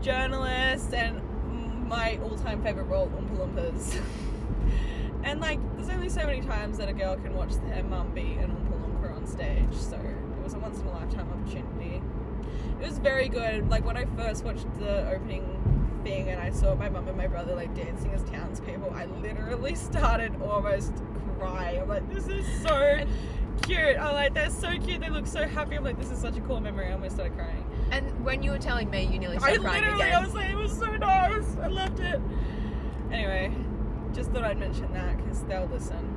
journalists, and my all-time favorite role, Oompa Loompas. And like, there's only so many times that a girl can watch their mum be an Oompa Loompa on stage, so it was a once-in-a-lifetime opportunity. It was very good. Like, when I first watched the opening thing and I saw my mum and my brother like dancing as townspeople, I literally started almost crying. I'm like, this is so cute. I'm like, they're so cute. They look so happy. I'm like, this is such a cool memory. I almost started crying. And when you were telling me, you nearly started crying again. I was like, it was so nice. I loved it. Anyway, just thought I'd mention that because they'll listen.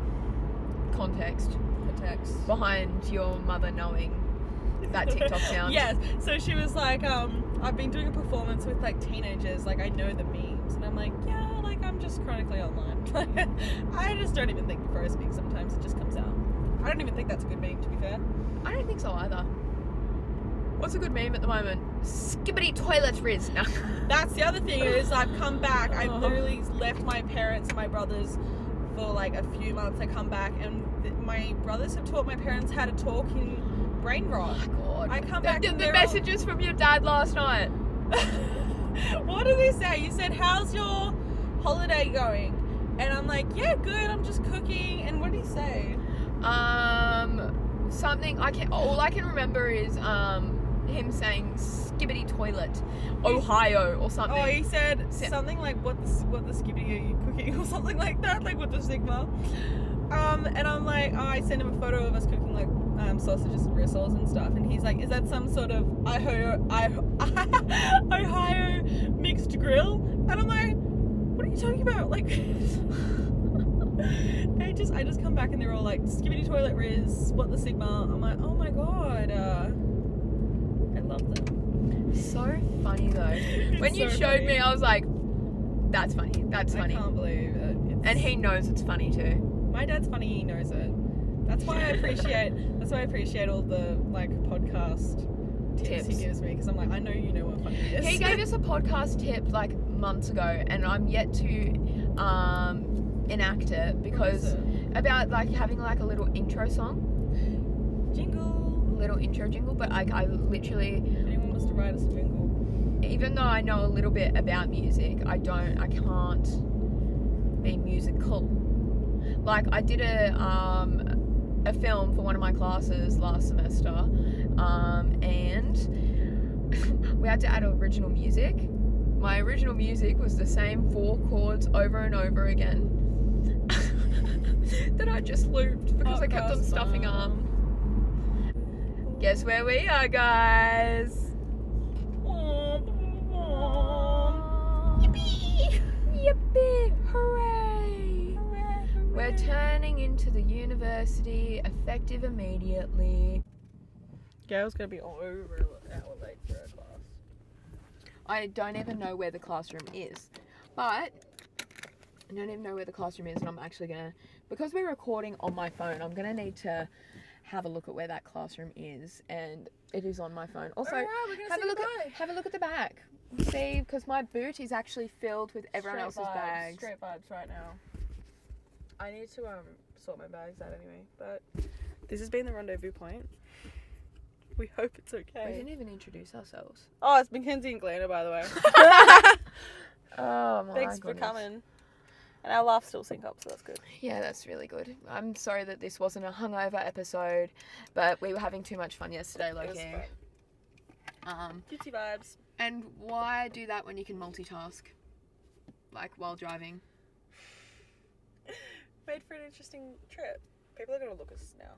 Context Behind your mother knowing that TikTok sound. Yes. So she was like, I've been doing a performance with like teenagers, like I know the memes, and I'm like, yeah, like I'm just chronically online. I just don't even think before I speak. Sometimes it just comes out. I don't even think that's a good meme, to be fair. I don't think so either. What's a good meme at the moment? Skibbity toilet frizz. No. That's the other thing is I've come back. I literally left my parents and my brothers for like a few months. I come back and my brothers have taught my parents how to talk in brain rot. Oh my god. I come back The and they're messages from your dad last night. What did he say? You said, how's your holiday going? And I'm like, yeah, good. I'm just cooking. And what did he say? Something all I can remember is him saying skibbity toilet, Ohio or something. Oh, he said something like what the skibbity are you cooking or something like that, like with the Sigma. And I'm like, I sent him a photo of us cooking like sausages and rissoles and stuff, and he's like, is that some sort of Ohio mixed grill? And I'm like, what are you talking about? Like, I just come back and they're all like, skibbity toilet riz, what the Sigma. I'm like, oh my god, I love them. So funny though. When you showed me, I was like, that's funny. That's funny. I can't believe it. And he knows it's funny too. My dad's funny. He knows it. That's why I appreciate all the like podcast tips he gives me, because I'm like, I know you know what funny is. He gave us a podcast tip like months ago, and I'm yet to enact it because about like having like a little intro song. Little intro jingle, but I literally, if anyone wants to write us a jingle, even though I know a little bit about music, I can't be musical. Like, I did a film for one of my classes last semester, and we had to add original music. My original music was the same 4 chords over and over again that I just looped because I kept on stuffing up. Guess where we are, guys? Yippee! Yippee! Hooray! We're turning into the university, effective immediately. Gail's gonna be all over an hour late for her class. I don't even know where the classroom is, but I don't even know where the classroom is, and I'm actually gonna, because we're recording on my phone, I'm gonna need to have a look at where that classroom is, and it is on my phone. Also, have a look at the back. See, because my boot is actually filled with everyone else's bags. Straight vibes right now. I need to sort my bags out anyway, but this has been the rendezvous point. We hope it's okay. We didn't even introduce ourselves. Oh, it's Mackenzie and Glenda, by the way. Oh my Thanks goodness. for coming. And our laughs still sync up, so that's good. Yeah, that's really good. I'm sorry that this wasn't a hungover episode, but we were having too much fun yesterday, It was low-key. fun. Cutesy vibes. And why do that when you can multitask? Like, while driving? Made for an interesting trip. People are going to look at us now.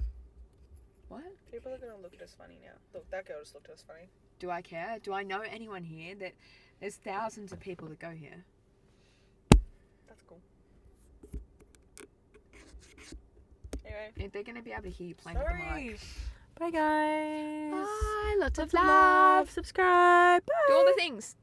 What? People are going to look at us funny now. Look, that girl just looked at us funny. Do I care? Do I know anyone here? That there's thousands of people that go here. That's cool. Anyway. If they're going to be able to hear you playing with the mic. Bye, guys. Bye. Lots of Lots of love. love. Subscribe. Bye. Do all the things.